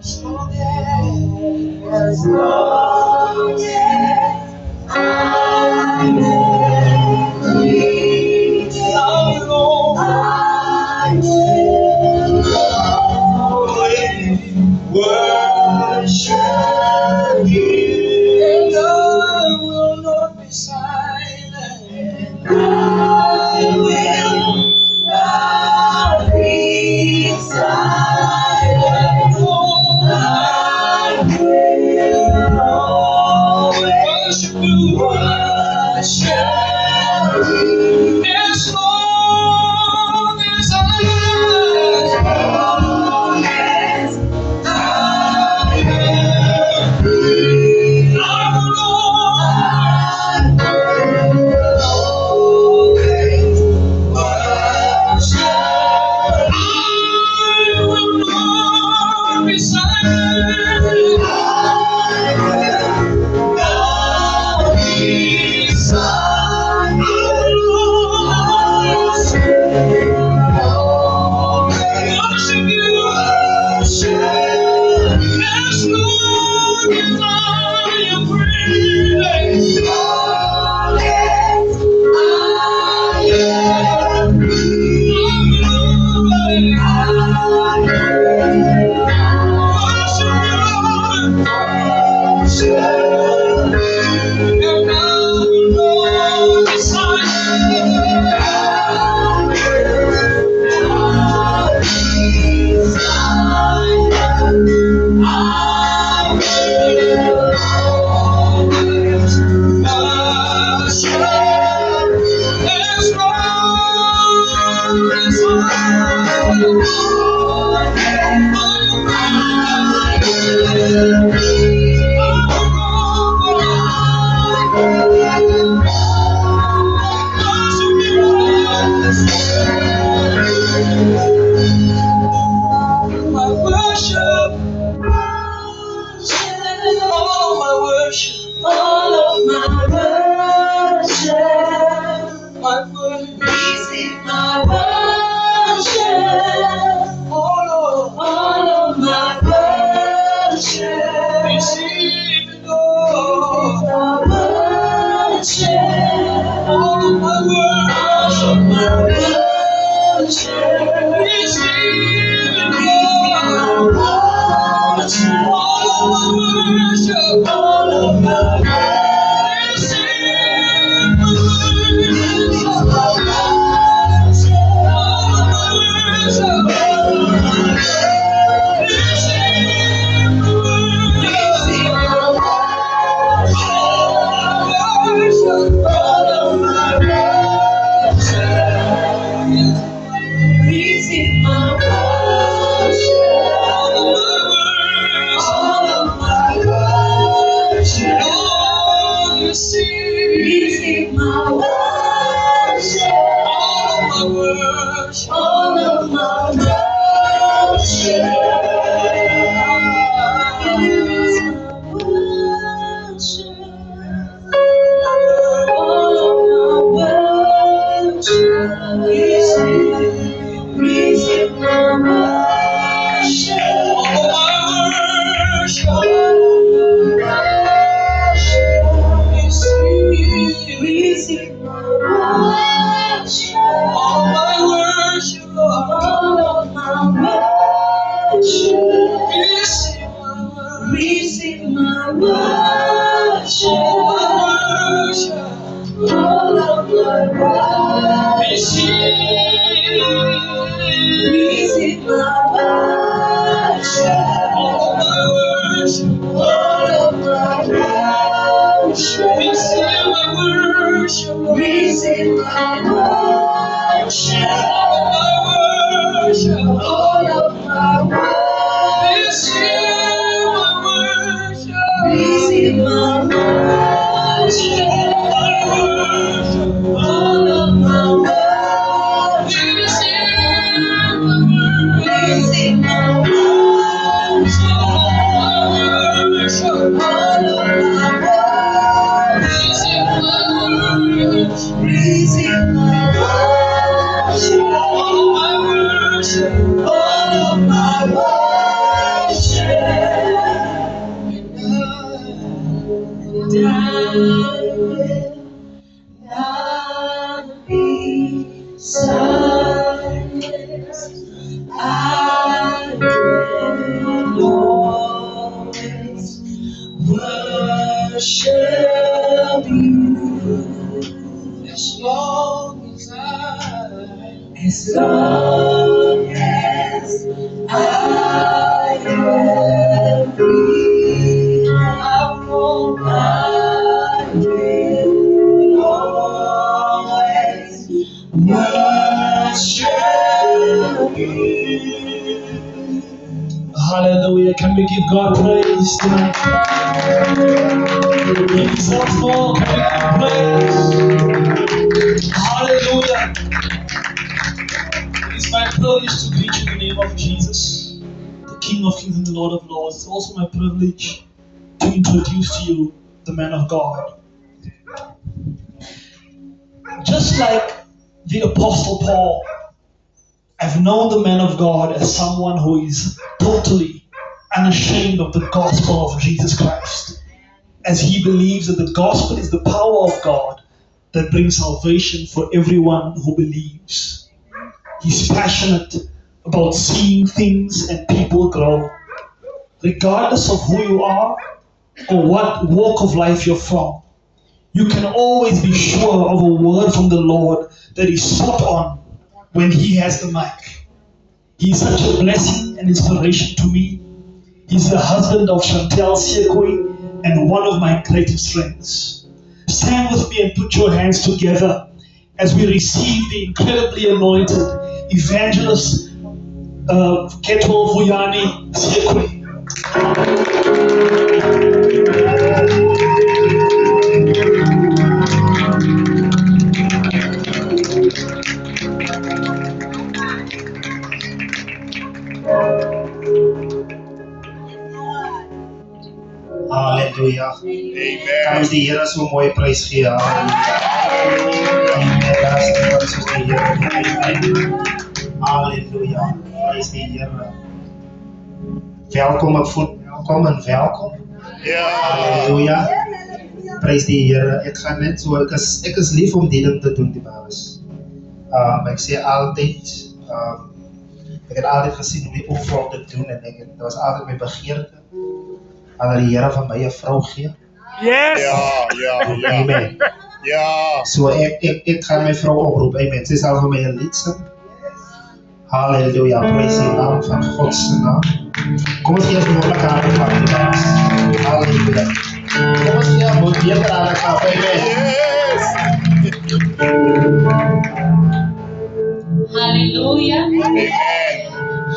As long as I live, I will always worship you, and I will not be silent. I will not be silent. I will always worship you, as long as I live. As long as I live, I will always worship. I will not be silent. I will not be silent. I will worship you. As long as I am breathing. As long as I am breathing, I worship you. And I will not be silent. I will not be silent. I will always worship as long as I my worship, all my worship, all of my worship, my worship, receive my worship, all of my worship, receive it all, my worship, all of my worship, receive it all, all of my worship, all of my worship, receive my worship, all of my worship, all of my receive my worship, all of my worship. Receive my worship, all of my worship, Lord, receive my worship, all of my worship, all of my worship. Receive my worship, all my worship, receive my worship, all my worship, all of my worship, receive my worship, all of my worship, receive my worship, all my worship, all of my worship, receive my worship, receive my worship, all of my worship, receive my worship, all of my worship, receive my worship, all of my worship, receive my worship, all of my worship, worship you as long as I am free. I will always worship you. Hallelujah. Can we give God praise tonight? If it's not small, can we give praise? Hallelujah. It is my privilege to preach in the name of Jesus, the King of Kings and the Lord of Lords. It's also my privilege to introduce to you the man of God. Just like the Apostle Paul, I've known the man of God as someone who is totally unashamed of the gospel of Jesus Christ, as he believes that the gospel is the power of God that brings salvation for everyone who believes. He's passionate about seeing things and people grow. Regardless of who you are or what walk of life you're from, you can always be sure of a word from the Lord that is spot on when he has the mic. He is such a blessing and inspiration to me. He's the husband of Chantel Siekwe and one of my greatest friends. Stand with me and put your hands together as we receive the incredibly anointed evangelist Ketwell Vuyani Siekwe. Hallelujah. Amen. Kan ons die Here so mooi prys gee. Hallelujah. Amen. Daar's nie wat soos die Here nie. Amen. Hallelujah. Prys die Here. Welkom, ek voel welkom en welkom. Hallelujah. Prys die Here. Ek gaan net so, ek is lief om die ding te doen, die baas. Ek sê altyd, ek het altyd gesien hoe die opvolg te doen en dit was altyd my begeerte. Dat die Here van my 'n vrou gee. Yes. Ja. Amen. Ja. So ek gaan my vrou oproep. Amen. Sy sal vir my 'n lied sing. Halleluja. Prys die naam van God se naam. Kom ons gee vir mekaar 'n applaus. Halleluja. Kom ons gee vir mekaar 'n applaus. Yes. Hallelujah. Amen.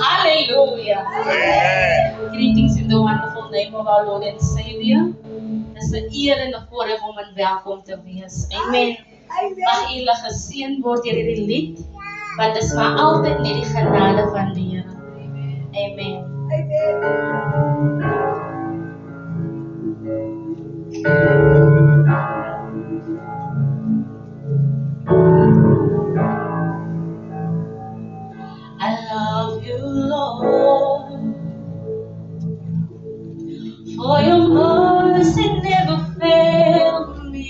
Hallelujah. Amen. Greetings in the wonderful name of our Lord and Savior. It's an eer en 'n voorreg om en welkom te wees. Amen. Mag julle geseën word deur hierdie lied, want dit is maar altyd net die genade van die Here. Amen. I love you, Lord, for your mercy never failed me.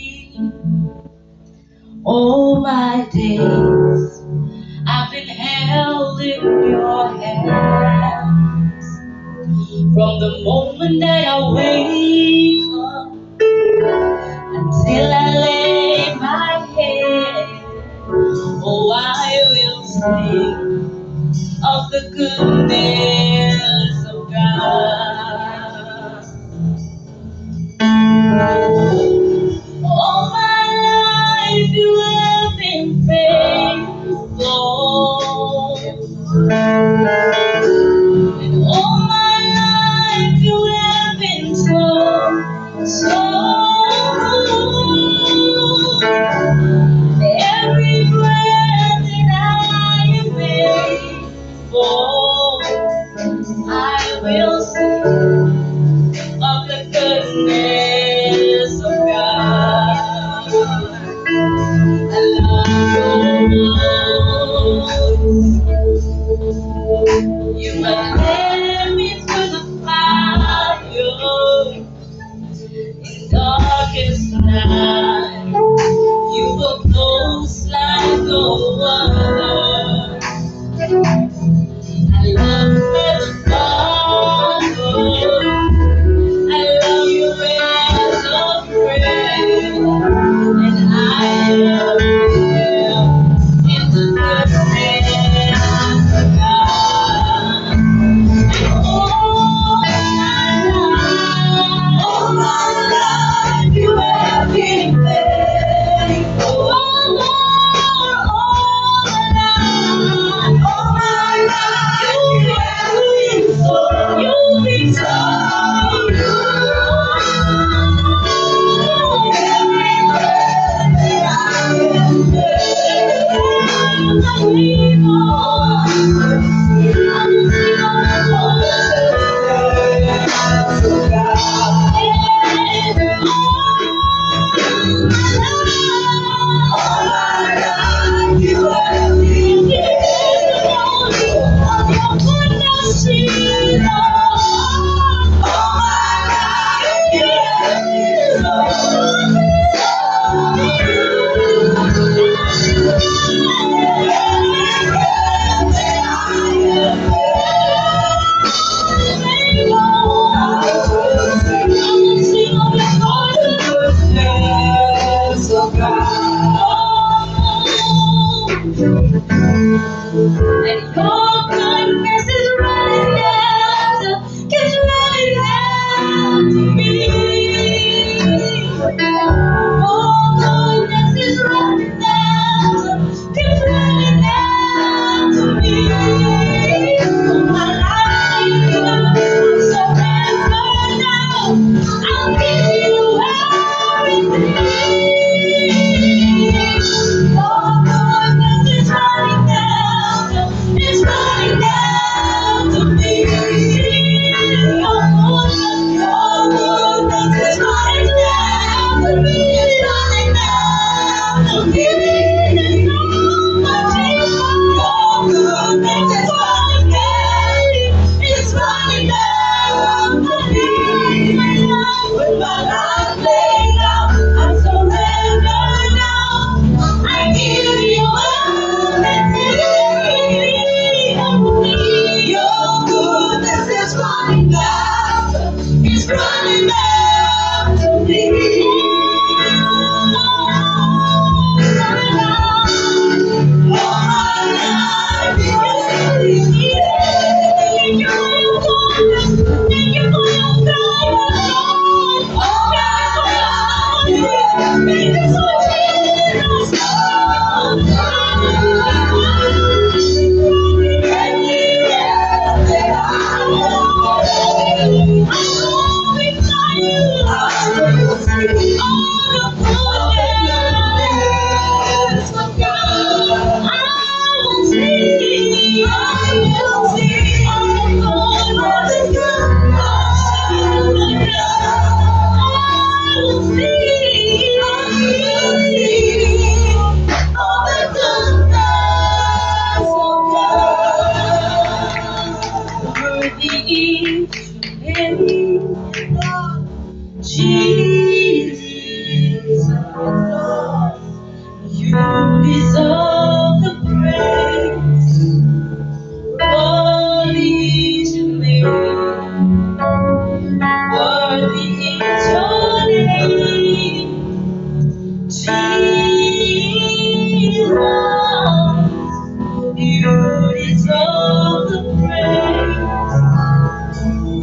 All my days I've been held in your hands. From the moment that I wake up until I lay my head, oh, I will sing of the goodness of God. All my life you have been faithful, and all my life you have been so good. Every breath that I am able, I will sing of the goodness of God. I love you. You have led me through the fire in darkest night. You were close like no other. I love you as a father. I love you as a Jesus, you deserve the praise. Worthy is your name. Worthy is your name. Jesus, you deserve the praise.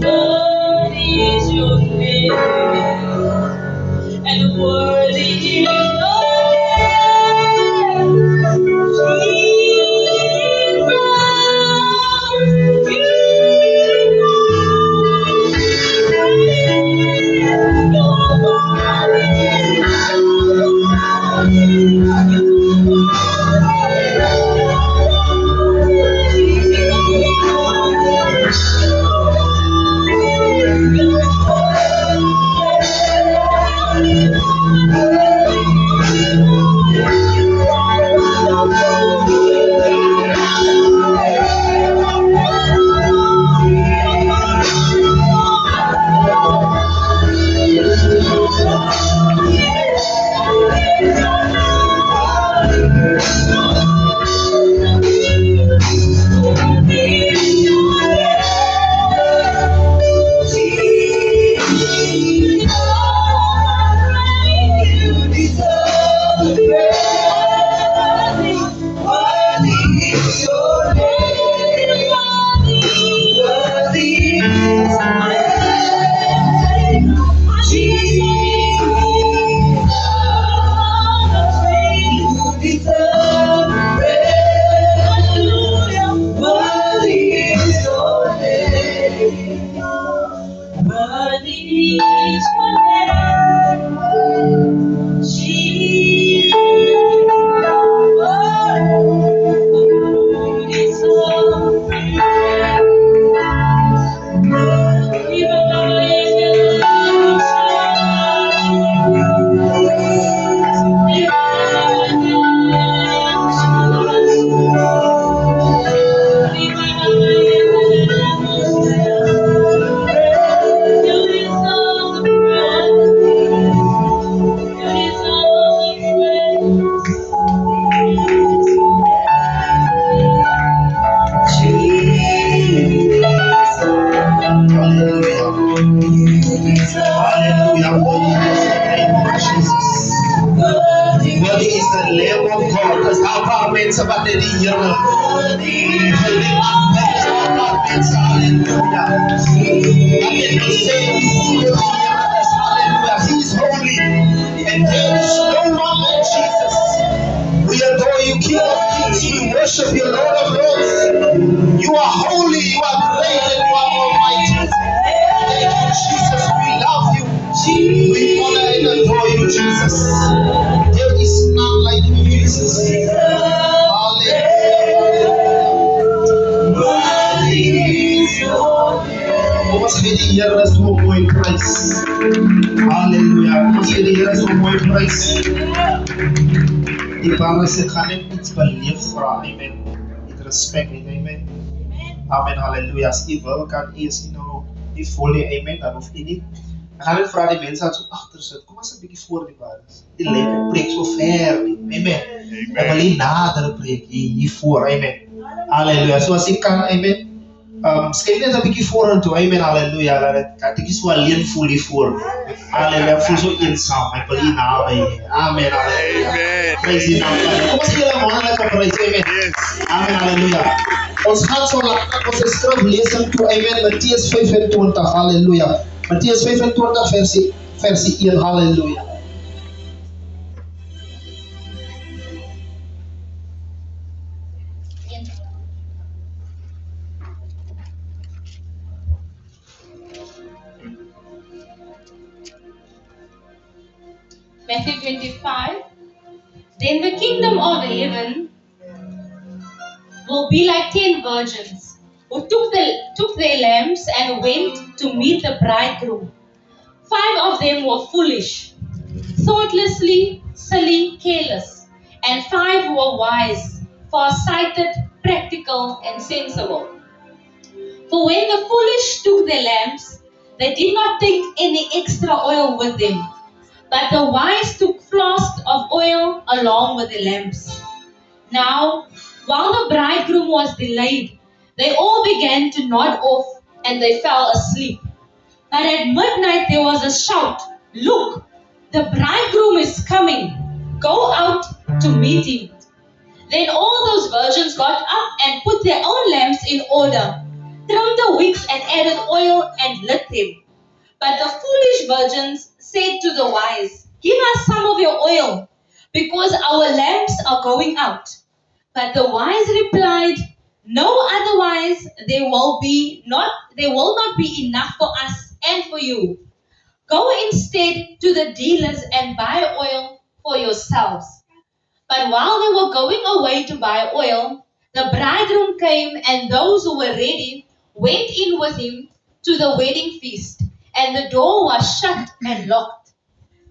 Worthy is your name. And worthy is your name. Amen, hallelujah. As u wil, kan u as u nou die folie, amen, dan hoef u nie. Ek gaan net vra die mense wat so agter sit, kom as 'n bietjie voor die basis. Die lekker preek so ver nie, amen. Ek wil nie nader preek hier voor, amen. Hallelujah. So as u kan, amen. Skryf net 'n bietjie vorentoe, amen, hallelujah. Dat ek bietjie so alleen voel hier voor. Hallelujah, ek voel so eensaam. Ek wil hier naby. Amen, hallelujah. Praise die naam van God. Kom ons gee hom 'n wonderlike prys, amen. Amen, hallelujah. Ons gaan so lank ons skriflesing toe, amen, Matteus 25, hallelujah. Matteus 25 versie 1, hallelujah. Matthew 25. Then the kingdom of heaven will be like 10 virgins who took their lamps and went to meet the bridegroom. 5 of them were foolish, thoughtlessly, silly, careless, and 5 were wise, far-sighted, practical, and sensible. For when the foolish took their lamps, They did not take any extra oil with them, but the wise took flasks of oil along with the lamps. Now, while the bridegroom was delayed, they all began to nod off and they fell asleep. But at midnight there was a shout, "Look, the bridegroom is coming. Go out to meet him." Then all those virgins got up and put their own lamps in order, trimmed the wicks and added oil and lit them. But the foolish virgins said to the wise, "Give us some of your oil, because our lamps are going out." But the wise replied, "No, otherwise there will not be enough for us and for you. Go instead to the dealers and buy oil for yourselves." But while they were going away to buy oil, the bridegroom came, and those who were ready went in with him to the wedding feast, and the door was shut and locked.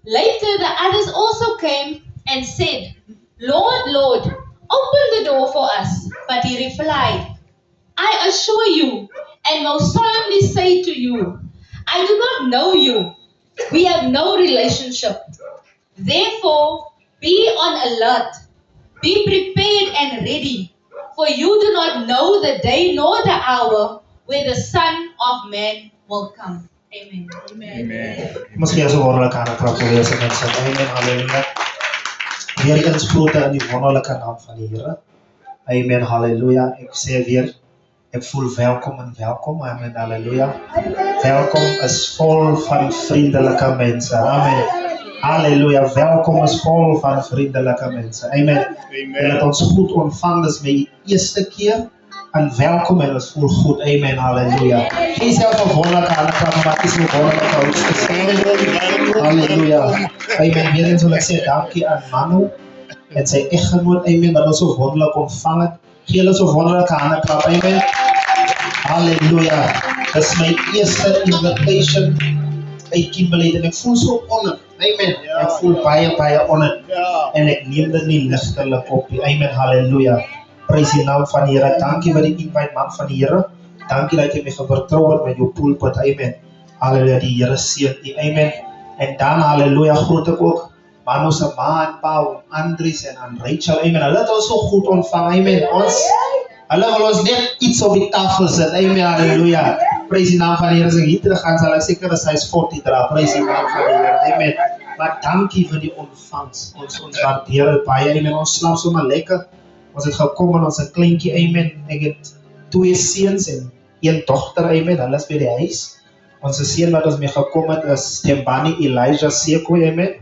Later the others also came and said, "Lord, Lord, open the door for us." But he replied, "I assure you, and most solemnly say to you, I do not know you. We have no relationship. Therefore, be on alert. Be prepared and ready, for you do not know the day nor the hour where the Son of Man will come." Amen. Misschien is het wonderlijk aan het klappen wezen mensen. Amen, halleluja. Weer eens groeten in die wonderlijke naam van de Heer. Amen, halleluja. Ik zeg weer, ik voel welkom en welkom. Amen, halleluja. Welkom is vol van vriendelijke mensen. Amen. Halleluja. Welkom is vol van vriendelijke mensen. Amen. Je hebt ons goed ontvangen, dus mijn eerste keer. En welkom en het voelt goed. Amen. Halleluja. Geef zelf een wonderlijke aan de klap, maar het is een wonderlijke oudste. Halleluja. Amen. Weer eens wil ik zeggen, dankie aan Manu en zijn echtgenoot. Amen. Dat ons zo wonderlijk ontvangen. Geef ons zo wonderlijke aan de klap. Amen. Halleluja. Dat is mijn eerste invitation bij Kimberley. En ik voel zo honored. Amen. Ik voel baie honored. En ik neem dit niet lichtelijk op. Amen. Halleluja. Prijs die naam van de Heer. Dankie voor die invite, man van de Heer. Dankie dat je mij vertrouwt hebt met je pulpit. Amen. Halleluja. Die Heer seën u. Amen. En dan, halleluja, groet ik ook Manu se ma en pa, Andries en aan Rachel. Amen. Hulle het ons so goed ontvang. Amen. Hulle wil ons net iets op die tafel zetten. Amen. Halleluja. Prijs die naam van de Heer. Als ik hier terug ga, zal ik zeker een size 40 dragen. Prijs die naam van de Heer. Amen. Maar dankie voor die ontvangst. Ons waarderen het baie. Amen. Ons slaap zomaar lekker. Ons het gekom en ons een kleintje, amen. Ek het 2 seuns en 1 dogter, amen. Hulle is by die huis. Onze seun wat ons mee gekom het is Tembani Elijah Seko, amen.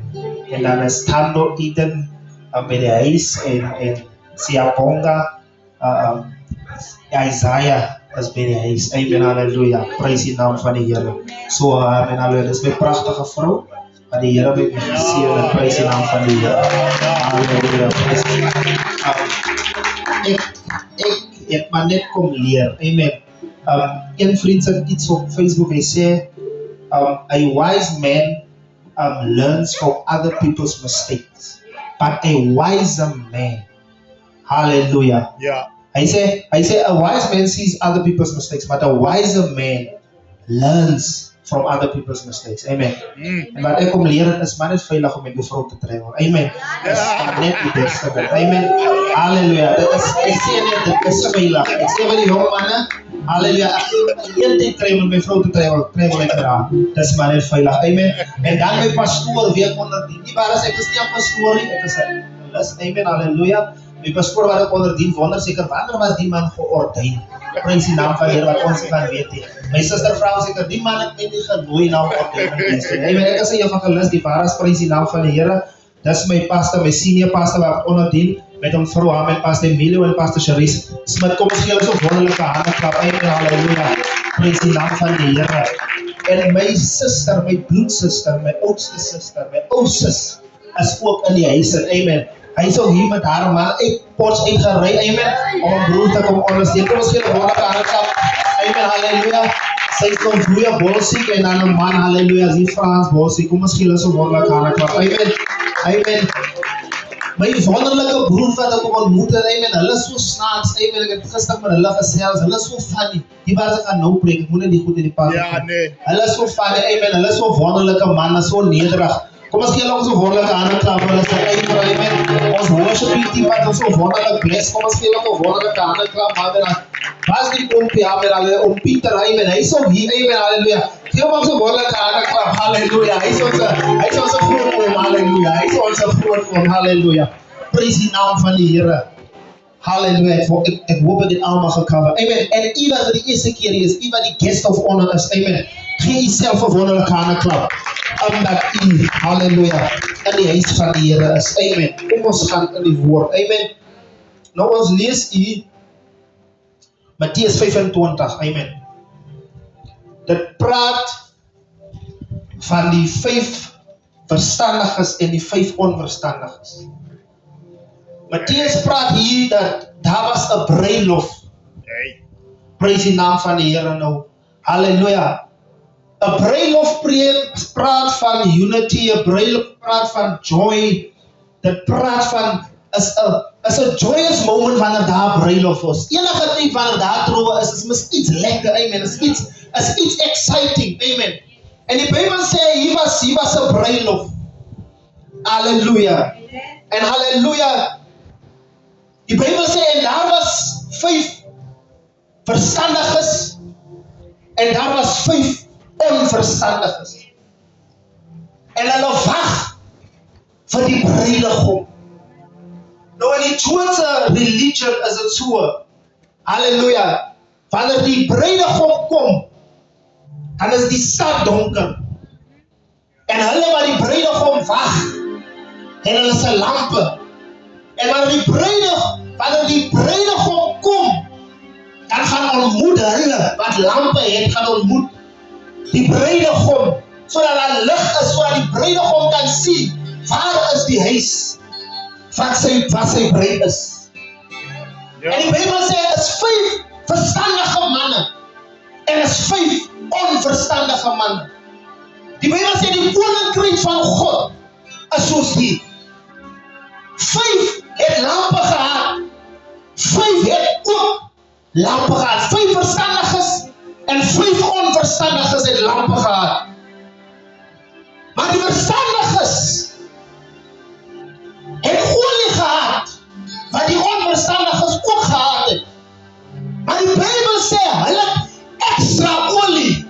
En dan is Tando Eden by die huis en Siabonga Isaiah is by die huis. Amen, halleluja. Prys die naam van die Here. So, amen, halleluja. Dit is my pragtige vrou. Maar die Here met my geseën en prys die naam van die Here. Halleluja. Ik heb maar net kom leer. Amen. Een vriend zei iets op Facebook. Hij zei, a wise man learns from other people's mistakes. But a wiser man. Hallelujah. Yeah. Hij zei, a wise man sees other people's mistakes. But a wiser man learns from other people's mistakes. Amen. En wat ik kom leren is maar net veilig om met je vrouw te trouwen. Amen. Dat is maar net die beste bent. Amen. Halleluja. Ik zeg net, dat is veilig. Ik zeg voor die jonge mannen, halleluja. Eén tijd trouwen met mijn vrouw te trouwen ik eraan. Dat is maar net veilig. Amen. En dan mijn pastoor weer onder die. Die waren ik is niet een pastoor. Ik is een lust. Amen. Halleluja. Mijn pastoor waar ik onder die wonder zeker wanneer was die man geordained. Prys die naam van de Heer wat ons kan weet. My suster vrouw zeker die man het nie genooi na ordained. Amen. Ek is 'n evangelis die waar is prys die naam van die Here. Dis my pastor, my senior pastor wat onderdien met hom vrou aan met pastor Emilio en pastor Cherise. Smit kom ons gee hulle so wonderlike hande klap. Amen. Halleluja. Prys die naam van die Here. En my suster, my bloedsuster, my oudste suster, my ou sus is ook in die huis. Amen. Hy sou hier met haar man uit Porsche uitgery, amen, om een broer te kom ondersteun. Kom ons gee die wonderlijke aankap. Amen, halleluja. Sy is nog goeie bolsiek en dan een man, halleluja, die Frans bolsiek. Kom ons gee hulle so wonderlijke aankap. Amen, amen. my wonderlike broer wat ek ontmoet het, amen, hulle is so snaaks, amen, ek het gister met hulle gesels, hulle is so funny, die waar ze gaan nou preek, ek moet net die goed in die pad Ja, nee. hulle is so funny, amen, hulle is so wonderlike manne, so nederig, kom ons gee hulle ons wonderlike handen klap, hulle is so amen, ons worship team wat ons so wonderlik bless, kom ons gee hulle ons wonderlike handen klap, amen, waar is die oompie, amen, om Pieter, amen, hy is ook hier, amen, halleluja, gee hom ons wonderlike handen klap, halleluja, hy is ons groot oom, halleluja, hy is ons groot oom, halleluja, praise die naam van die Here. Halleluja, ek hoop ek het allemaal gecover. Amen. En u wat vir die eerste keer is, u wat die guest of honor is, amen. Gee u self 'n wonderlike handeklap. Omdat u, halleluja, in die huis van die Here is. Amen. Kom ons gaan in die woord. Amen. Nou ons lees u Matteus 25. Amen. Dit praat van die 5 verstandiges en die 5 onverstandiges. Matteus praat hier dat daar was 'n bruilof. Hey. Praise die naam van die Here nou. Halleluja. 'n Bruilof praat van unity, 'n bruilof praat van joy. Dit praat van is 'n joyous moment wanneer daar bruilof is. Enige tyd wanneer daar troue is mis iets lekker, amen. Is iets exciting, amen. En die Bybel sê hier was 'n bruilof. Halleluja. En halleluja. Die Bybel sê, en daar was 5 verstandiges, en daar was 5 onverstandiges. En hulle wag vir die bruidegom. Nou in die Joodse religion is dit so, halleluja, wanneer die bruidegom kom, dan is die stad donker. En hulle wat die bruidegom wag, en hulle se lampe. En wanneer die bruidegom kom, dan gaan ontmoet hulle wat lampe het, gaan ontmoet die bruidegom, sodat daar lig is, sodat die bruidegom kan sien, waar is die huis, wat sy bruid is. Ja. En die Bybel sê, is 5 verstandige manne, en is 5 onverstandige manne. Die Bybel sê, die koninkryk van God, is soos die 5 het lampe gehad, 5 het ook lampe gehad, 5 verstandiges en 5 onverstandiges het lampe gehad. Maar die verstandiges het olie gehad, wat die onverstandiges ook gehad het. Maar die Bybel sê, hulle extra olie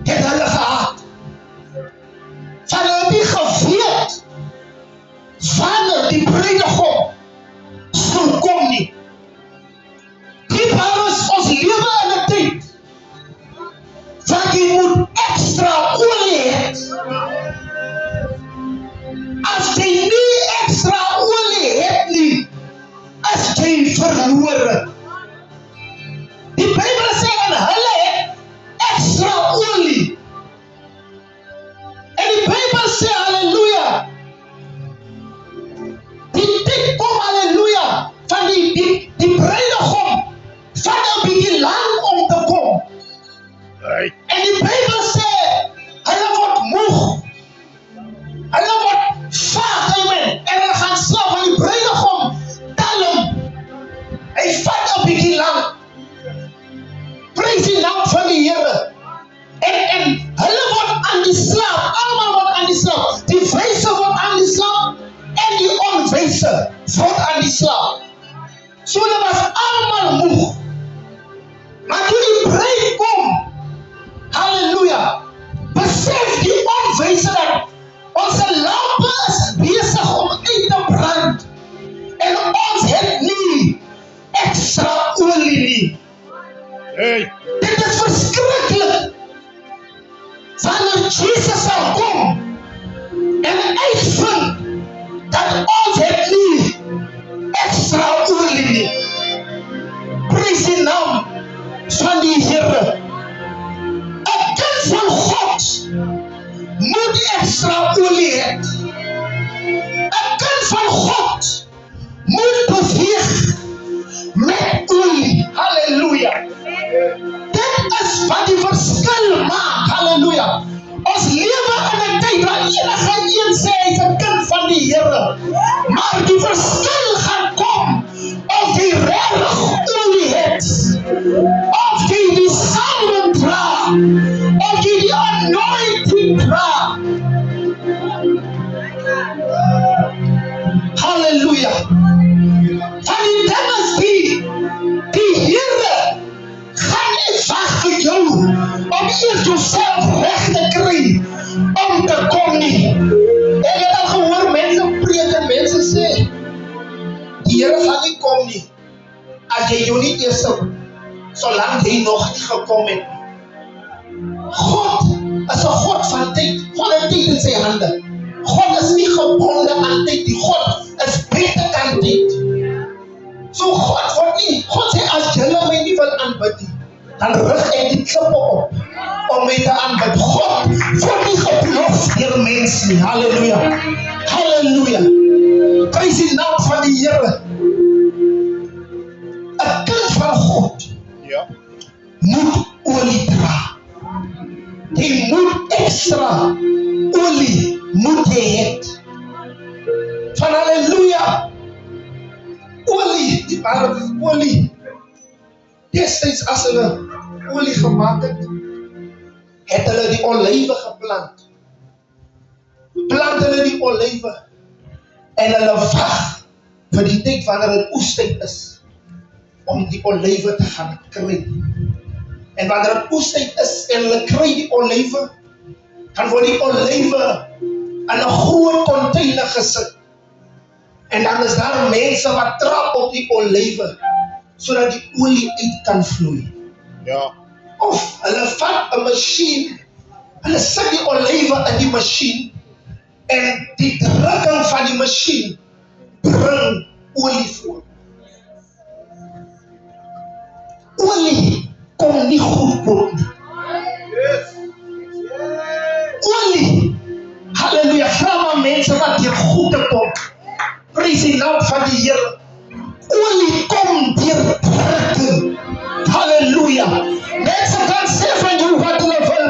het hulle gehad. Van hulle nie geweet wanneer die bruidegom sou kom nie. Die Paulus, ons lewe in 'n tyd wat jy moet extra olie het. As jy nie extra olie het nie, is jy verlore. Die Bybel sê en hulle het extra olie. En die Bybel sê halleluja, die tyd kom, halleluja, van die bruidegom, van 'n bietjie lang om te kom. Hey. En die Bybel sê, hulle word moeg, hulle word vaag, amen, en hulle gaan slaap, van die bruidegom, tel hom, hy vat 'n bietjie lang. Praise die naam van die Here. En hulle word aan die slaap, almal word aan die slaap, die wyse word aan die slaap, en die onwyse word aan die slaap. So hulle was almal moeg. Maar toe die bruid kom, halleluja, besef die onwyse dat onze lampe is besig om uit te brand, en ons het nie extra olie nie. Hey. Dit is verskriklik. Wanneer Jesus sal kom en uitvind dat ons het nie extra olie nie. Praise die naam van die Here. 'n Kind van God moet extra olie hê. 'n Kind van God moet beweeg met olie. Halleluja. Dit is wat die verskil maak. Halleluja. Ons lewe in 'n tyd waar enige een sê hy's 'n kind van die Here. Maar die verskil gaan kom of jy regtig olie het, of jy die salwing dra, of jy die anointing dra. Halleluja. Van die ding is die Here gaan nie wag vir jou om eers jouself reg te kry om te kom nie. Ek het al gehoor mense preek en mense sê die Here gaan nie kom nie as jy jou nie eers solank jy nog nie gekom het. God is 'n God van tyd. God het tyd in sy hande. God is nie gebonde aan tyd. Die God is beter dan tyd. So God sê as julle my nie wil aanbid nie, dan rig ek die klippe op om my te aanbid. God word nie geblof deur mense nie. Halleluja. Halleluja. Prys die naam van die Here. 'n Kind van God moet olie dra. Jy moet extra olie moet jy het. Van halleluja. Olie, die olie. Destyds as hulle olie gemaak het hulle die olywe geplant. Plant hulle die olywe en hulle wag vir die tyd wanneer dit oestyd is om die olywe te gaan kry. En wanneer dit oestyd is en hulle kry die olywe, dan word die olywe in 'n groot container gesit. En dan is daar mense wat trap op die olywe sodat die olie uit kan vloei. Of hulle vat 'n masjien, hulle sit die olywe in die masjien en die drukking van die masjien bring olie voort. Olie kom nie goedkoop nie. Olie, halleluja, vra maar mense wat hier goed te kom. Prys die naam van die Here. Olie kom deur drukking. Halleluja. Mense kan sê van jou wat hulle wil.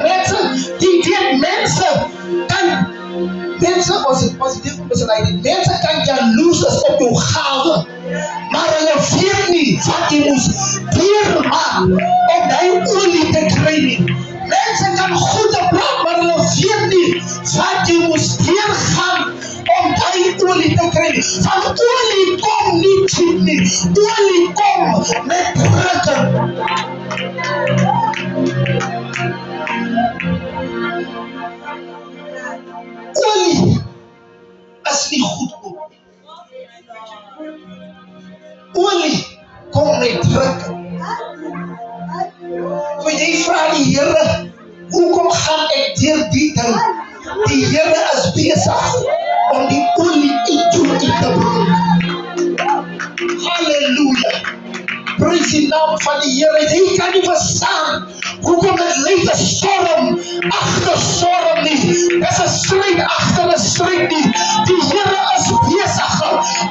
Mense kan jaloers is op jou gave, maar hulle weet nie wat jy moes deurmaak om die olie te kry nie. Mense kan goede praat, maar hulle weet nie wat jy moes deurgaan om die olie te kry nie. Want olie kom nie cheap nie. Olie kom met drukking. Olie is nie goedkoop. Olie kom met drukking. So jy vra die Here, hoekom gaan ek deur die ding? Die Here is besig om die olie uit jou te bring. Halleluja. Prys die naam van die Here. Jy kan nie verstaan hoekom het lyk 'n storm agter storm nie. Dis 'n stryd agter 'n stryd nie. Die Here is besig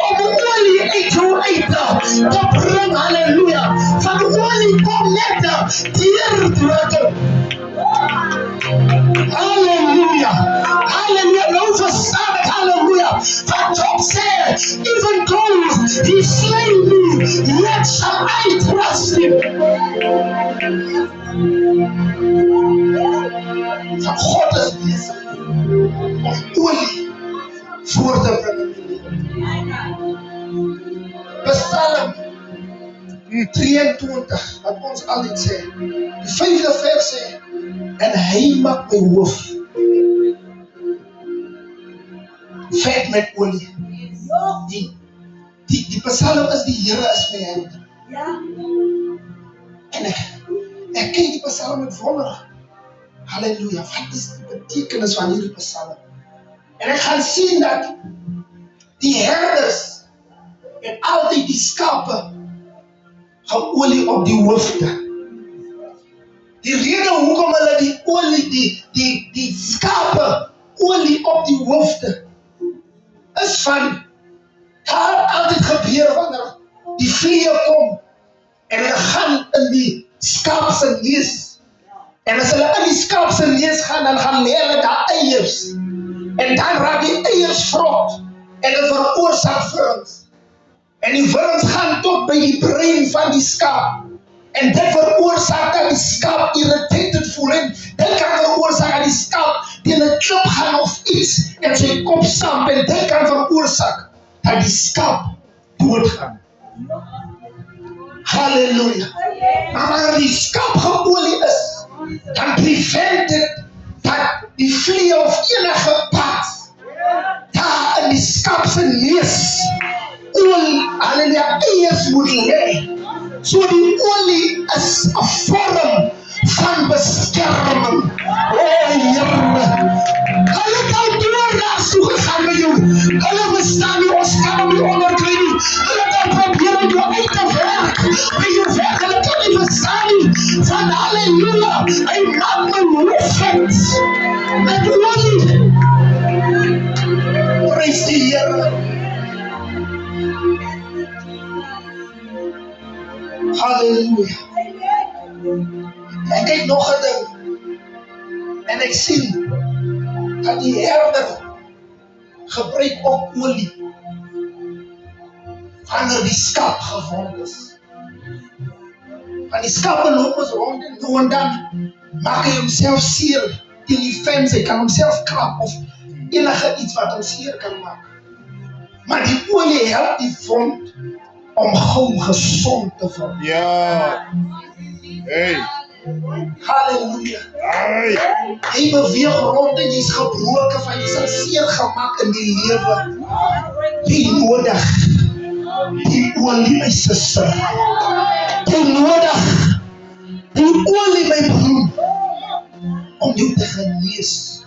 om olie uit jou uit te bring. Halleluja. Van olie kom net deurdrukking. Halleluja. Halleluja. Nou verstaan ek. Halleluja. Wat Job sê, even though he slay me, yet shall I trust him. Van God is bezig om olie voor te brengen. Psalm 23, wat ons al iets sê. Die 5de vers sê, en hy maak my hoof vet met olie. Die psalm is die Here is my held. En ek kyk die psalm met wonder. Halleluja, wat is die betekenis van hierdie psalm? En ek gaan sien dat die herders met altyd die skape gaan olie op die hoofde. Die rede hoekom hulle die olie, die skape olie op die hoofde is van daar altyd gebeur wanneer die vliee kom en hulle gaan in die skaap se neus. En as hulle in die skaap se neus gaan, dan gaan lê hulle daar eiers. En dan raak die eiers vrot. En dit veroorsaak wurms. En die wurms gaan tot by die brein van die skaap. En dit veroorsaak dat die skaap irritated voel. En dit kan veroorsaak dat die skaap teen 'n klip gaan of iets en sy kop stamp. En dit kan veroorsaak dat die skaap doodgaan. Halleluja. Maar wanneer die skaap geolie is, dan prevent dit dat die vliee of enige pad daar in die skaap se neus eiers moet lê. So die olie is 'n vorm van beskerming. Here. Hulle kan deur na toe gegaan met jou. Hulle bestaan nie, ons kan hom nie onderkry nie. Hulle kan probeer om jou uit te werk. Maar jou werk, hulle kan nie verstaan nie. Van halleluja, hy maak my hoofd met olie. Prys die Here. Halleluja. Ek kyk nog 'n ding. En ek sien dat die herder gebruik ook olie wanneer die skaap gewond is. Want die skaap loop ons rond en nou en dan maak hy homself seer teen die fence, hy kan homself krap of enige iets wat hom seer kan maak. Maar die olie help die wond om gauw gezond te worden. Ja. Hey. Halleluja. Hey. Hy beweeg rond en jy is gebroken van jy is seer gemaak in die lewe. Jy nodig die olie, my sister. Jy nodig die olie, my broer, om jou te genees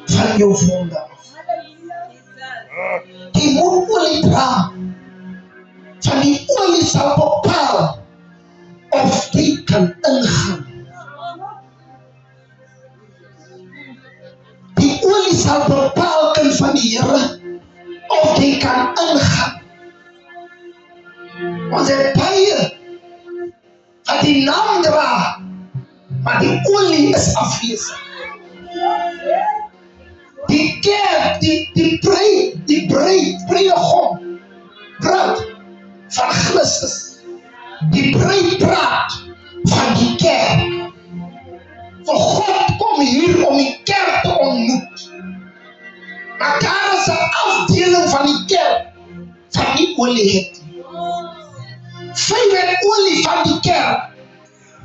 van jou wonde af. Jy moet olie dra. Van die olie sal bepaal of jy kan ingaan. Die olie sal bepaal kind van die Here of jy kan ingaan. Ons het baie wat die naam dra, maar die olie is afwesig. Die kerk, die bruidegom praat van Christus. Die bruid praat van die kerk. For God kom hier om die kerk te ontmoet. Maar daar is 'n afdeling van die kerk van die olie het. 5 het olie van die kerk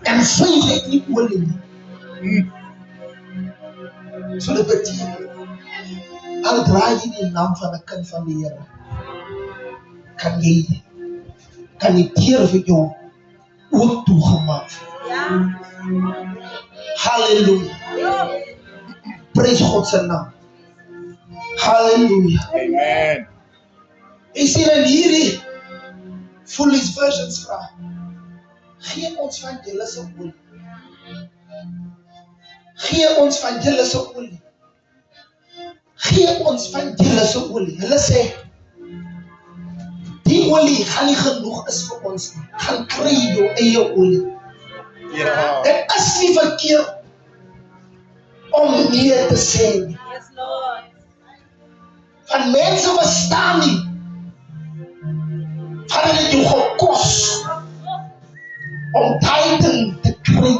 en 5 het nie olie nie. So dit beteken, al draai jy die naam van 'n kind van die Here, kan die deur vir jou ook toegemaak. Halleluja. Prys God se naam. Halleluja. Amen. Ek sien in hierdie foolish versions vra, gee ons van julle se olie. Gee ons van julle se olie. Gee ons van julle se olie. Hulle sê, die olie gaan nie genoeg is vir ons nie. Gaan kry jou eie olie. Ja. Dit is nie verkeerd om nee te sê nie. Yes, Lord. Van mense verstaan nie. Van het jou gekos om tyding te kry.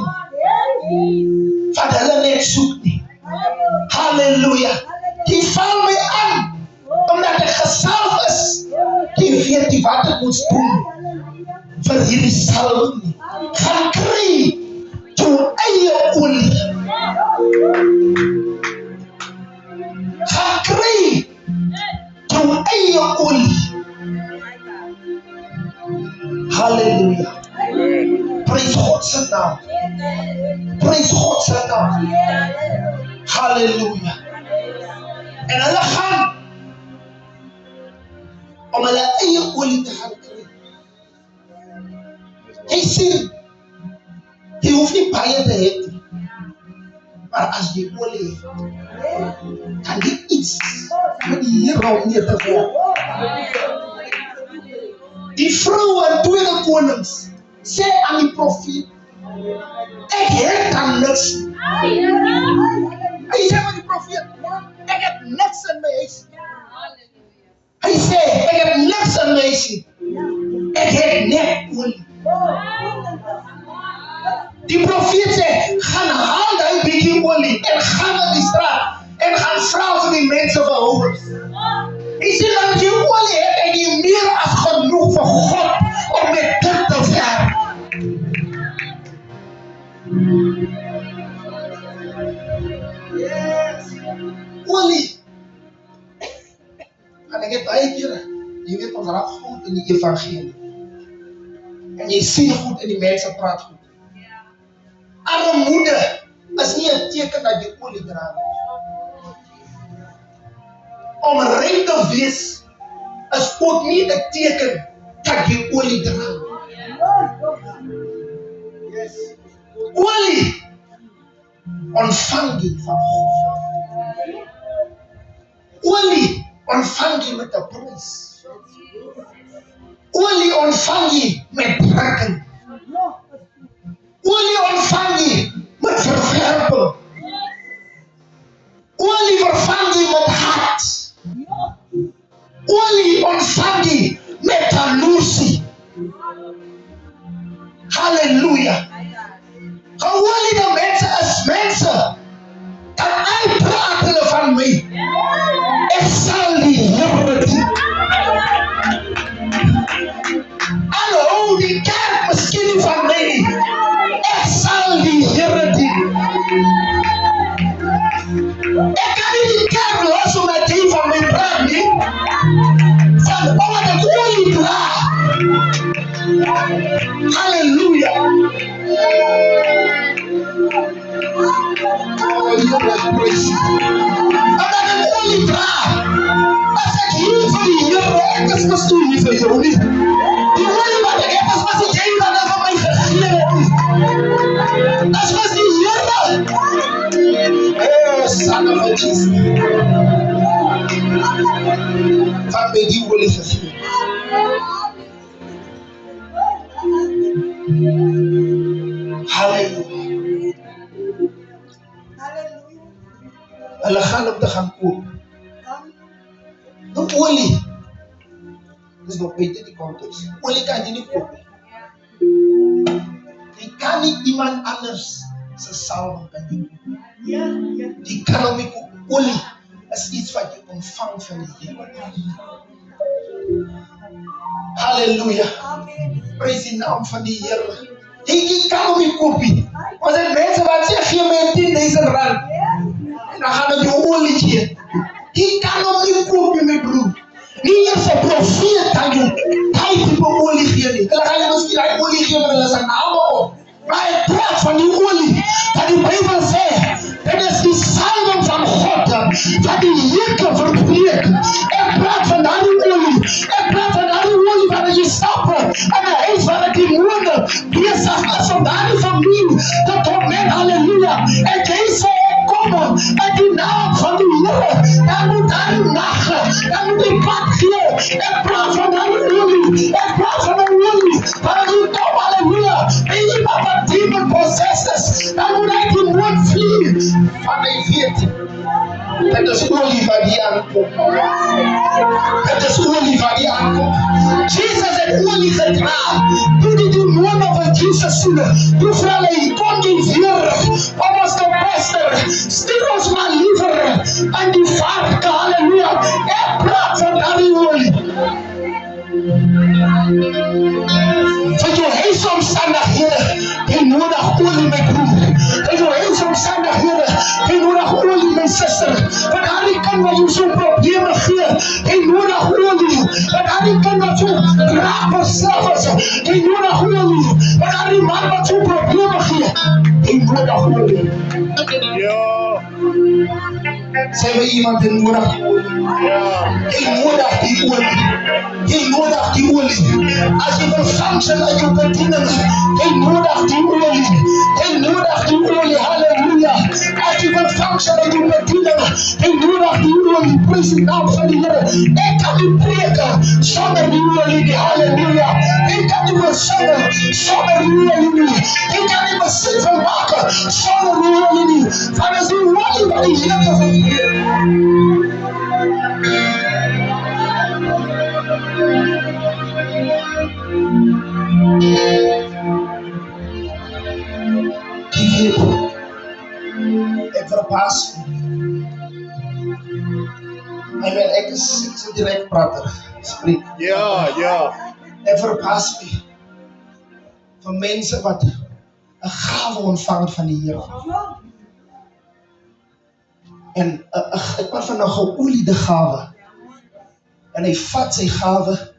Van hulle net soek nie. Halleluja. Die val my aan, omdat ek gesalf is. Die weet nie wat ek moet doen vir hierdie salwing nie. Gaan kry jou eie olie. Gaan kry jou eie olie. Halleluja. Prys God se naam. Prys God se naam. Halleluja. En hulle gaan om hulle eie olie te gaan kry. Hy sê, jy hoef nie baie te hê nie. Maar as jy olie het, kan jy iets met die Here om neer te werk. Die vrou in 2 Konings sê aan die profeet, ek het dan niks. Hy sê aan die profeet, ek het niks in my huis. amazing. Ek het net olie. Die profeet sê, gaan haal daai bietjie olie en gaan in die straat en gaan vra vir die mense vir hulp. Hy sê dat jy olie het en jy meer as genoeg vir God om met dit te werk. Olie. En ek het baie kere, jy weet ons raak goed in die evangelie. En jy sien goed en die mense praat goed. Armoede is nie 'n teken dat jy olie dra nie. Om ryk te wees is ook nie 'n teken dat jy olie dra nie. Olie ontvang jy van God. Olie ontvang jy met 'n prys. Olie ontvang jy met drinking. Olie ontvang jy met verwerping. Olie vervang jy met hart. Olie ontvang jy met jaloesie. Halleluja. Geoliede mense is mense. Dat uitpraat hulle van my. Ek sal die Here dien. Hallo, die kerk miskien nie van my nie. Ek sal die Here dien. Ek kan nie die kerk los omdat jy van my praat nie. Van omdat ek olie dra. Halleluja. Oh, Here, praise you. Omdat ek olie dra. As ek hier vir die Here, ek is miskien nie vir jou nie. Die olie wat ek heb is miskien jy wat ek van my gegee het nie. As was die Here. Oh, Son of Jesus. Van my die olie gegee. Halleluja. Hulle gaan om te gaan koop. Die olie. Dis nog buite die konteks. Olie kan jy nie koop nie. Jy kan nie iemand anders se salwing kan doen. Die kan om nie koop. Olie is iets wat jy ontvang van die Here. Halleluja. Praise die naam van die Here. Jy kan om nie koop nie. Want dit mense wat sê, gee my 10.000 rand. En dan gaan ek jou olie gee. Jy kan om nie koop nie, my broer. Nie eers 'n profeet kan jou daai tipe olie gee nie. Hulle gaan jy miskien daai olie gee met hulle se name op. Maar ek praat van die olie. Dat die Bybel sê, dit is die salwing van God wat die juke verbreek. Ek praat van daardie olie. Ek praat van daardie olie wat jy stap in 'n huis waar die demone besig is om daardie familie te torment. Halleluja. En jy sê kom in die naam van die Here. Dan moet daardie nag, dan moet die pad gee. Ek praat van daardie olie. Ek praat van die olie. Waar jy kom, halleluja. En jy wat demon possessed is, dan moet hy die moed vlieg. Van hy weet. Het is olie wat die aankom. Het is olie wat die aankom. Jesus het olie gedra. Toe die demone van Jesus soene. Toe vir hulle, kon jy weer om ons te pester. Stuur ons maar liever aan die varke. Halleluja. Ek praat van daardie olie. Vir jou huisomstandighede, jy nodig olie, my broer. Vir jou huisomstandighede, jy nodig olie, my suster. Vir daardie kind wat jou so probleme gee, jy nodig olie. Vir daardie kind wat so raak verslaaf is, jy nodig olie. Vir daardie man wat so probleme gee, jy nodig olie. Ja. Sê my iemand jy nodig die olie. Jy nodig die olie. Jy nodig die olie. As jy wil function uit jou bediening, jy nodig die olie. Jy nodig die olie. Halleluja. As jy wil function uit jou bediening, jy nodig die olie. Prys die naam van die Here. Ek kan nie preek sonder die olie nie. Halleluja. Ek kan nie sing sonder die olie nie. Ek kan nie muziek maak sonder die olie nie. Want is die olie wat die Here verbreek. verbaas my. Ek is 'n direk prater. Spreek. Ja. Ek verbaas my van mense wat 'n gawe ontvang het van die Here. En ek praat van 'n geoliede gawe. En hy vat sy gawe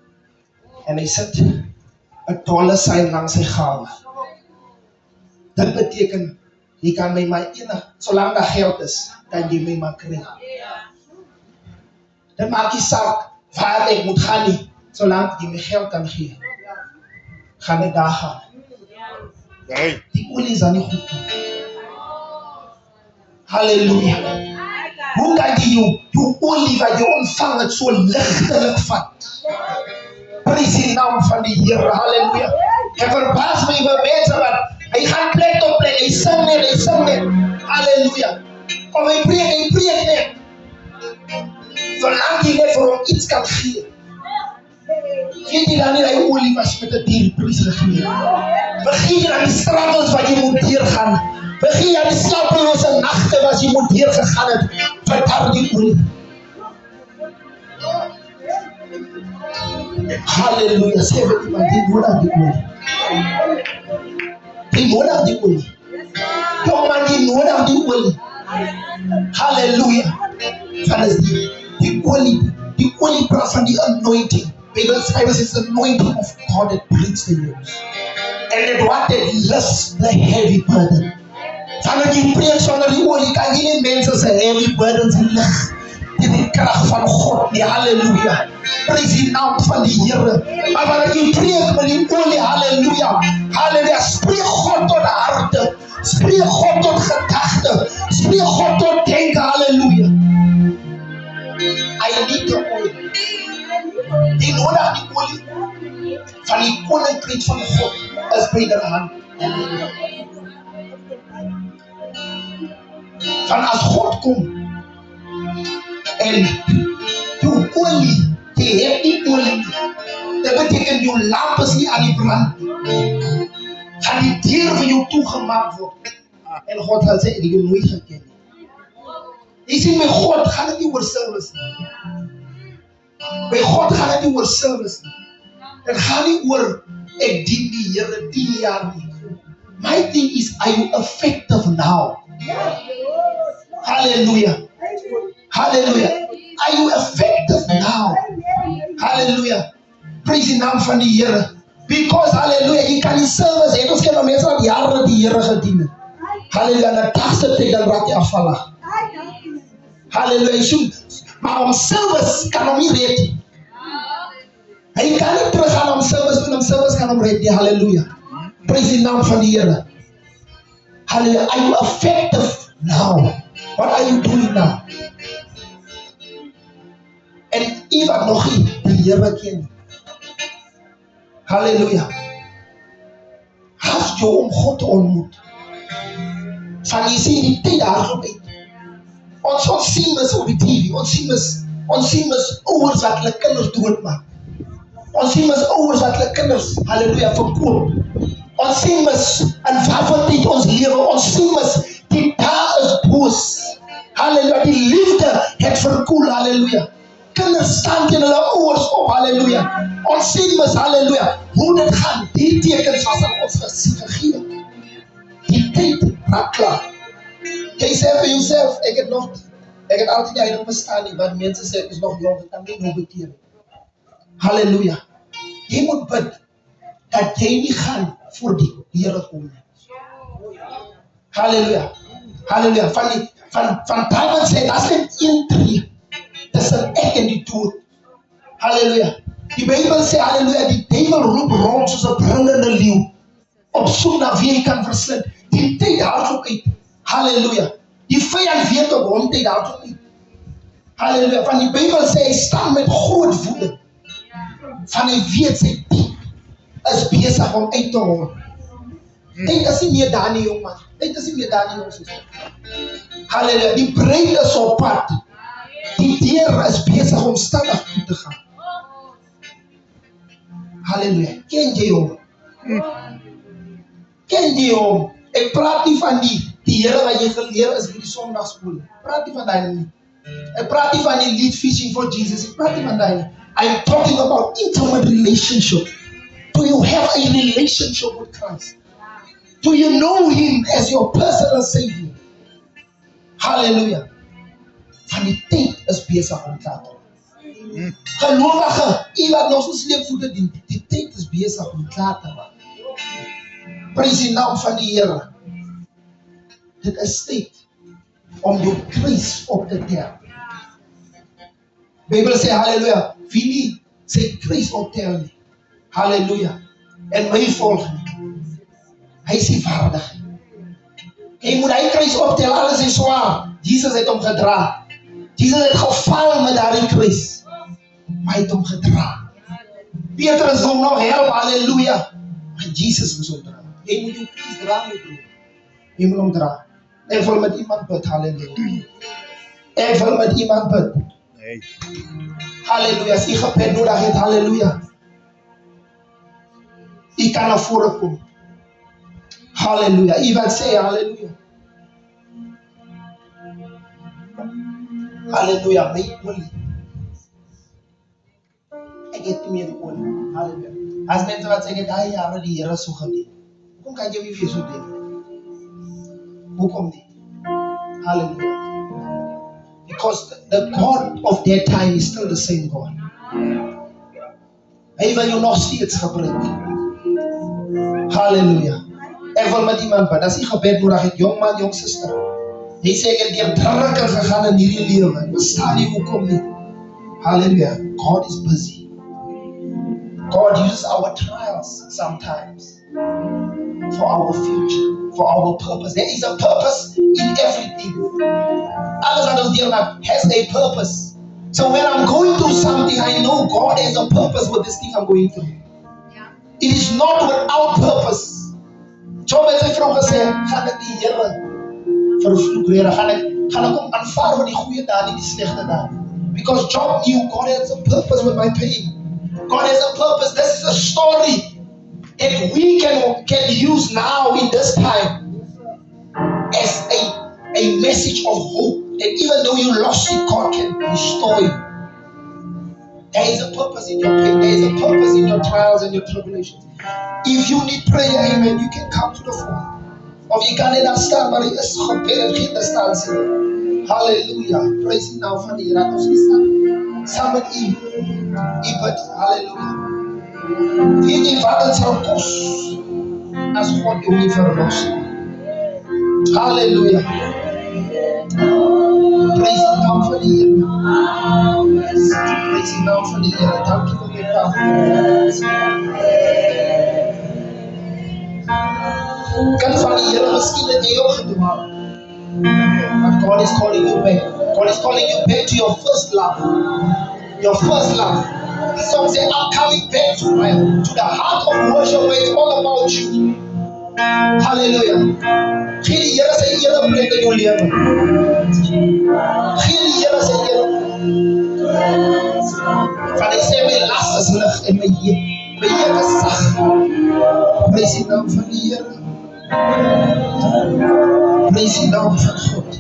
en hy sit 'n $sign langs sy gawe. Dit beteken jy kan my maar solank daar geld is, kan jy my maar kry. Dan maak jy saak waar ek moet gaan nie, solank jy my geld kan gee. Gaan ek daar gaan. Nee. Die olie is dan nie goed nie. Halleluja. Hoe kan jy jou olie wat jy ontvang het so ligtelik vat? Prys die naam van die Here. Halleluja. Ek verbaas my oor mense wat hy gaan plek op plek, hy sing net. Halleluja. Kom hy preek net. Zolang jy net vir hom iets kan gee. Vergeet jy dan nie die olie was met 'n duur prys gegee. Vergeet jy dan die struggles wat jy moet deurgaan. Vergeet jy die slapelose nagte wat jy moet deurgegaan het vir daardie olie. Halleluja. Sê vir iemand, die nodig die olie. Die nodig die olie. Kom maar, die nodig die olie. Halleluja. Van is die olie praat van die anointing. Bible says it's the anointing of God that breaks the yokes. And it what that lifts the heavy burden. Wanneer jy preek sonder die olie, kan jy nie mense se heavy burdens lig. Dit is die krag van God, die halleluja. Prys die naam van die Here. Maar wanneer jy preek met die olie, halleluja. Halleluja, spreek God tot harte. Spreek God tot gedagte. Spreek God tot denken, halleluja. I need the olie. Die nodig die olie van die koninkryk van God is byderhand. Van as God kom en jou olie, jy het die olie, dit beteken jou lamp is nie aan die brand, gaan die deur van jou toegemaak word. En God sal sê, ek het jou nooit geken. Jy sê, my God, gaan het nie oor service nie. By God gaan het nie oor service nie. Dit gaan nie oor, ek dien die Here 10 jaar nie. My thing is, are you effective now? Hallelujah. Hallelujah. Are you effective now? Hallelujah. Praise die naam van die Here. Because, hallelujah, jy kan die service hê. Ons ken nou mense wat jare die Here gedien het. Hallelujah. Na dagse tyd dan raak jy afvallig. Hallelujah. Maar om service kan hom nie red nie. Hy kan nie teruggaan om service, en om service kan hom red nie. Hallelujah. Praise die naam van die Here. Hallelujah. Are you effective now? What are you doing now? En iemand nog nie die Here ken. Hallelujah. Haast jou om God te ontmoet. Van jy sien die tyd daarop uit. Ons sien mis op die TV. Ons sien mis ouers wat hulle kinders doodmaak. Ons sien mis ouers wat hulle kinders, halleluja, verkoop. Ons sien mis in watter tyd ons lewe. Ons sien mis die taal is boos. Halleluja, die liefde het verkoel, halleluja. Kinders staan teen hulle ouers op, halleluja. Ons sien mis, halleluja, hoe dit gaan. Die tekens was aan ons gegee. Die tyd raak klaar. Jy sê vir jouself, ek het altyd die heilig bestaan nie, want mense sê, ek is nog jong, ek kan nie nou beteken. Halleluja. Jy moet bid, dat jy nie gaan voor die Here kom nie. Halleluja. Halleluja. Van David sê, dat is een tree, tussen ek en die dood. Halleluja. Die Bijbel sê, halleluja, die duivel roep rond soos 'n brullende leeu, op soek na wie hy kan verslind. Die tyd hardloop uit. Halleluja. Die vyand weet op hom tyd hardloop uit. Halleluja. Van die Bijbel sê, hy staan met groot woede. Van hy weet sy diep is besig om uit te hoor. Tyd is nie meer daar nie, jongman. Tyd is nie meer daar nie, jongsuster. Halleluja. Die brein is op pad. Die deur is besig om stadig toe te gaan. Halleluja. Ken jy hom? Ken jy hom? Ek praat nie van die Die Here wat jy geleer is vir die Sondagskool. Praat nie van daai nie. Ek praat nie van die lead fishing for Jesus. Ek praat nie van daai nie. I'm talking about intimate relationship. Do you have a relationship with Christ? Do you know Him as your personal Savior? Hallelujah. Van die tyd is besig om klaar te raak. Gelowige, u wat nog so sleepvoete dien, die tyd is besig om klaar te raak. Prys die naam van die Here. Dit is tyd om jou kruis op te tel. Bybel sê halleluja, wie nie sy kruis optel nie. Halleluja. En my volg nie. Hy is nie waardig. Hy moet hy kruis optel, alles is zwaar. Jesus het hom gedra. Jesus het geval met daardie kruis. Maar hy het hom gedra. Petrus wil nog help, halleluja. Maar Jesus moes hom dra. Jy moet jou kruis dra, my broer. Jy moet hom dra. Ek wil met iemand bid, halleluja. Ek wil met iemand bid. Nee. Halleluja, as jy gebed nodig het, halleluja. Jy kan na vore kom. Halleluja, jy wat sê, halleluja. Halleluja, my olie. Ek het nie meer olie, halleluja. As mense wat sê, ek het daai jare die Here so gedien. Hoekom kan jy weer so doen? Hoekom nie? Hallelujah. Because the God of that time is still the same God. Hy wil jou nog steeds gebruik. Hallelujah. Ek wil met iemand bid. As jy gebed nodig het, jong man, jong sister. Jy sê ek het deur drukke gegaan in hierdie lewe. Ek verstaan nie hoekom nie. Hallelujah. God is busy. God uses our trials sometimes for our future, for our purpose. There is a purpose in everything. Alles wat ons deurmaak has a purpose. So when I'm going through something, I know God has a purpose with this thing I'm going through. Yeah. It is not without purpose. Job het sy vrou gesê, gaan ek die Here vervloek leer, gaan ek hom aanvaar met die goeie dae en die slegte dae. Because Job knew God has a purpose with my pain. God has a purpose. This is a story that we can use now in this time as a message of hope. That even though you lost it, God can restore you. There is a purpose in your pain. There is a purpose in your trials and your tribulations. If you need prayer, amen, you can come to the phone. Of jy kan net daar staan, maar jy is gebed en geen distansie. Halleluja. Praise die naam van die Here. Ons is staan. Saam met u. U bid. Halleluja. Weet jy wat het sal kos as God jou nie verlos? Halleluja. Praise die naam van die Here. Praise die naam van die Here. Dankie vir my pa. Kan van die Here miskien het jy ook gedoen. But God is calling you back. God is calling you back to your first love. Your first love. The song says, I'm coming back to the heart of worship where it's all about you. Hallelujah. Gee die Here sy hele plek in jou lewe. Gee die Here sy hele. Want ek sê my las is lig en my juk is sag. Prys die naam van die Here. Prys die naam van God.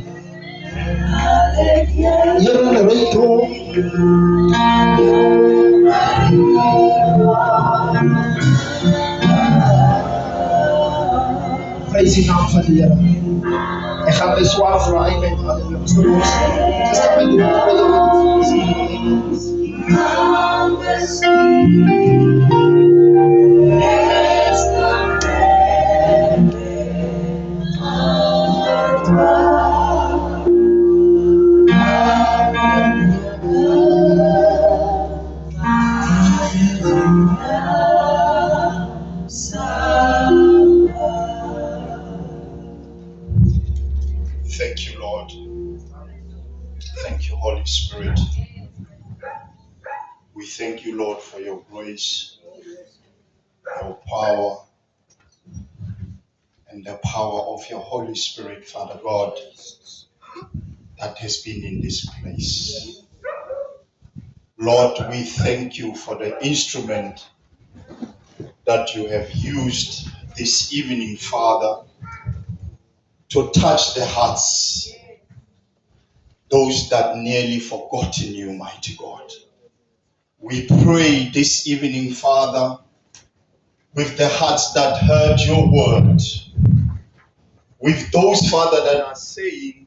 Here ry toe. Prys die naam van die Here. Ek gaan my swaar vra, amen. Halleluja. Mr. Roos. Dis kan my doen. Thank you, Lord. Thank you, Holy Spirit. We thank you, Lord, for your grace, your power, and the power of your Holy Spirit, Father God, that has been in this place. Lord, we thank you for the instrument that you have used this evening, Father, to touch the hearts, those that nearly forgotten you, mighty God. We pray this evening, Father, with the hearts that heard your word, with those, Father, that are saying,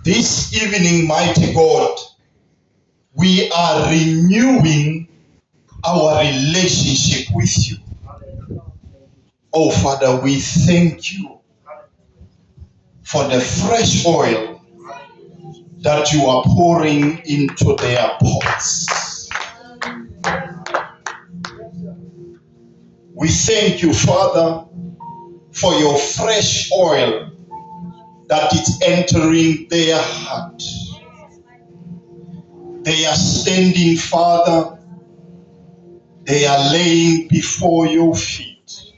this evening, mighty God, we are renewing our relationship with you. Oh, Father, we thank you for the fresh oil that you are pouring into their pots. We thank you, Father, for your fresh oil that is entering their heart. They are standing, Father, they are laying before your feet.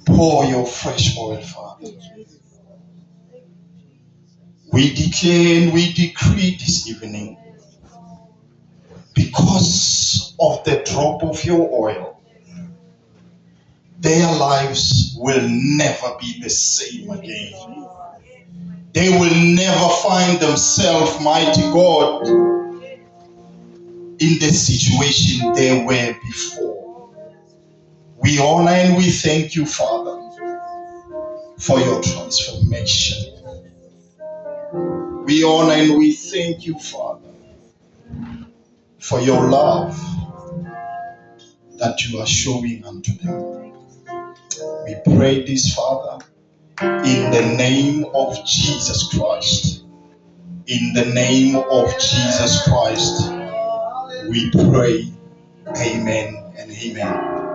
Pour your fresh oil, Father. We declare and we decree this evening, because of the drop of your oil, their lives will never be the same again. They will never find themselves, mighty God, in the situation they were before. We honor and we thank you, Father, for your transformation. We honor and we thank you, Father, for your love that you are showing unto them. We pray this, Father, in the name of Jesus Christ. In the name of Jesus Christ, we pray. Amen and amen.